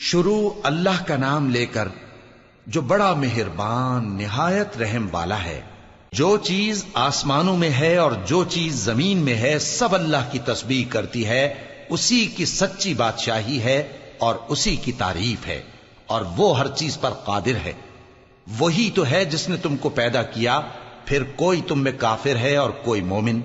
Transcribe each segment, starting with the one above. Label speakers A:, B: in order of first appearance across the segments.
A: شروع اللہ کا نام لے کر جو بڑا مہربان نہایت رحم والا ہے۔ جو چیز آسمانوں میں ہے اور جو چیز زمین میں ہے سب اللہ کی تسبیح کرتی ہے، اسی کی سچی بادشاہی ہے اور اسی کی تعریف ہے، اور وہ ہر چیز پر قادر ہے۔ وہی تو ہے جس نے تم کو پیدا کیا، پھر کوئی تم میں کافر ہے اور کوئی مومن،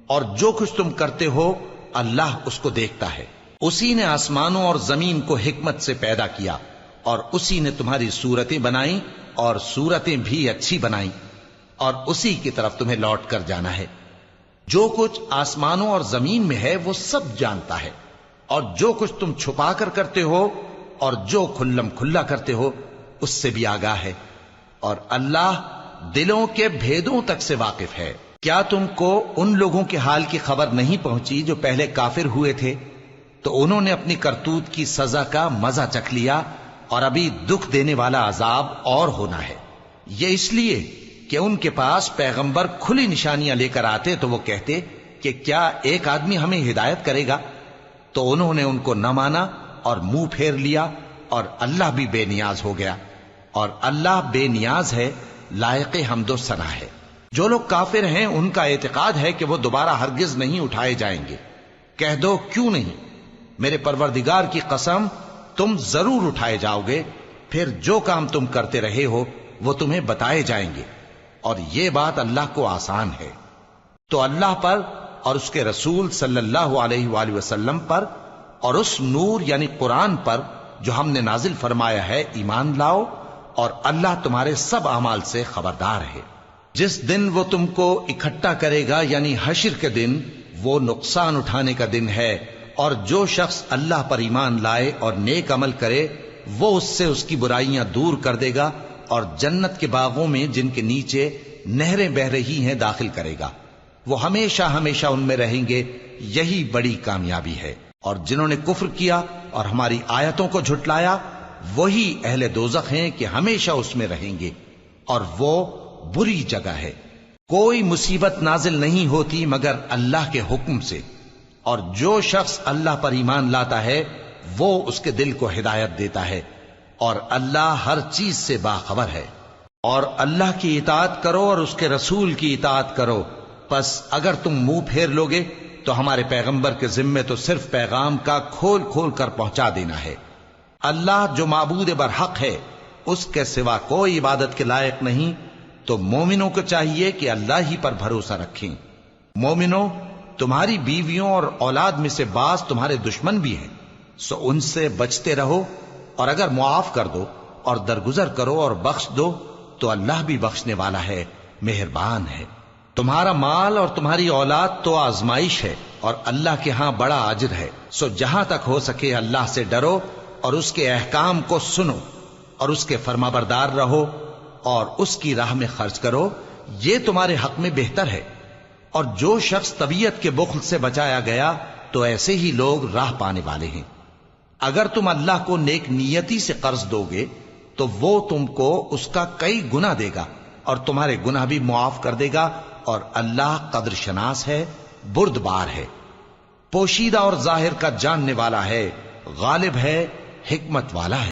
A: اور جو کچھ تم کرتے ہو اللہ اس کو دیکھتا ہے۔ اسی نے آسمانوں اور زمین کو حکمت سے پیدا کیا، اور اسی نے تمہاری صورتیں بنائیں اور صورتیں بھی اچھی بنائیں، اور اسی کی طرف تمہیں لوٹ کر جانا ہے۔ جو کچھ آسمانوں اور زمین میں ہے وہ سب جانتا ہے، اور جو کچھ تم چھپا کر کرتے ہو اور جو کھلم کھلا کرتے ہو اس سے بھی آگاہ ہے، اور اللہ دلوں کے بھیدوں تک سے واقف ہے۔ کیا تم کو ان لوگوں کے حال کی خبر نہیں پہنچی جو پہلے کافر ہوئے تھے؟ تو انہوں نے اپنی کرتوت کی سزا کا مزہ چکھ لیا، اور ابھی دکھ دینے والا عذاب اور ہونا ہے۔ یہ اس لیے کہ ان کے پاس پیغمبر کھلی نشانیاں لے کر آتے تو وہ کہتے کہ کیا ایک آدمی ہمیں ہدایت کرے گا؟ تو انہوں نے ان کو نہ مانا اور منہ پھیر لیا، اور اللہ بھی بے نیاز ہو گیا، اور اللہ بے نیاز ہے، لائق حمد و ثنا ہے۔ جو لوگ کافر ہیں ان کا اعتقاد ہے کہ وہ دوبارہ ہرگز نہیں اٹھائے جائیں گے۔ کہہ دو کیوں نہیں؟ میرے پروردگار کی قسم تم ضرور اٹھائے جاؤ گے، پھر جو کام تم کرتے رہے ہو وہ تمہیں بتائے جائیں گے، اور یہ بات اللہ کو آسان ہے۔ تو اللہ پر اور اس کے رسول صلی اللہ علیہ وآلہ وسلم پر اور اس نور یعنی قرآن پر جو ہم نے نازل فرمایا ہے ایمان لاؤ، اور اللہ تمہارے سب اعمال سے خبردار ہے۔ جس دن وہ تم کو اکٹھا کرے گا یعنی حشر کے دن، وہ نقصان اٹھانے کا دن ہے، اور جو شخص اللہ پر ایمان لائے اور نیک عمل کرے وہ اس سے اس کی برائیاں دور کر دے گا، اور جنت کے باغوں میں جن کے نیچے نہریں بہ رہی ہیں داخل کرے گا۔ وہ ہمیشہ ہمیشہ ان میں رہیں گے، یہی بڑی کامیابی ہے۔ اور جنہوں نے کفر کیا اور ہماری آیتوں کو جھٹلایا وہی اہل دوزخ ہیں کہ ہمیشہ اس میں رہیں گے، اور وہ بری جگہ ہے۔ کوئی مصیبت نازل نہیں ہوتی مگر اللہ کے حکم سے، اور جو شخص اللہ پر ایمان لاتا ہے وہ اس کے دل کو ہدایت دیتا ہے، اور اللہ ہر چیز سے باخبر ہے۔ اور اللہ کی اطاعت کرو اور اس کے رسول کی اطاعت کرو، پس اگر تم منہ پھیر لوگے تو ہمارے پیغمبر کے ذمے تو صرف پیغام کا کھول کھول کر پہنچا دینا ہے۔ اللہ جو معبود برحق ہے اس کے سوا کوئی عبادت کے لائق نہیں، تو مومنوں کو چاہیے کہ اللہ ہی پر بھروسہ رکھیں۔ مومنوں، تمہاری بیویوں اور اولاد میں سے بعض تمہارے دشمن بھی ہیں، سو ان سے بچتے رہو، اور اگر معاف کر دو اور درگزر کرو اور بخش دو تو اللہ بھی بخشنے والا ہے، مہربان ہے۔ تمہارا مال اور تمہاری اولاد تو آزمائش ہے، اور اللہ کے ہاں بڑا اجر ہے، سو جہاں تک ہو سکے اللہ سے ڈرو اور اس کے احکام کو سنو، اور اس کے فرمانبردار رہو، اور اس کی راہ میں خرچ کرو، یہ تمہارے حق میں بہتر ہے۔ اور جو شخص طبیعت کے بخل سے بچایا گیا تو ایسے ہی لوگ راہ پانے والے ہیں۔ اگر تم اللہ کو نیک نیتی سے قرض دو گے تو وہ تم کو اس کا کئی گنا دے گا، اور تمہارے گناہ بھی معاف کر دے گا، اور اللہ قدر شناس ہے، بردبار ہے، پوشیدہ اور ظاہر کا جاننے والا ہے، غالب ہے، حکمت والا ہے۔